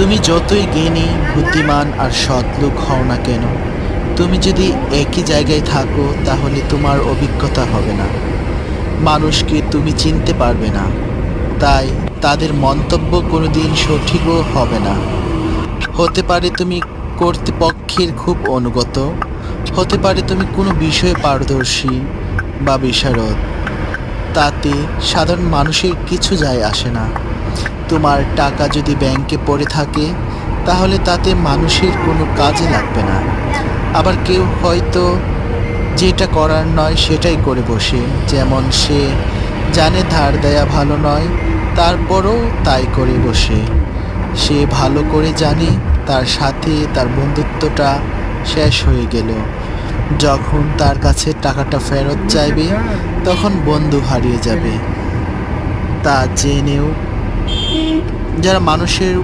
তুমি যতই জ্ঞানী, বুদ্ধিমান আর সৎ লোক হও না কেন, তুমি যদি একই জায়গায় থাকো তাহলে তোমার অভিজ্ঞতা হবে না। মানুষকে তুমি চিনতে পারবে না, তাই তাদের মন্তব্য কোনোদিন সঠিকও হবে না। হতে পারে তুমি কর্তৃপক্ষের খুব অনুগত, হতে পারে তুমি কোনো বিষয়ে পারদর্শী বা বিশারদ, তাতে সাধারণ মানুষের কিছু যায় আসে না। তোমার টাকা যদি ব্যাংকে পড়ে থাকে তাহলে তাতে মানুষের কোনো কাজে লাগবে না। আবার কেউ হয়তো যেটা করার নয় সেটাই করে বসে, যেমন সে জানে ধার দেয়া ভালো নয়, তারপরও তাই করে বসে। সে ভালো করে জানে তার সাথে তার বন্ধুত্বটা শেষ হয়ে গেল। যখন তার কাছে টাকাটা ফেরত চাইবে তখন বন্ধু হারিয়ে যাবে। তা জেনেও যারা মানুষের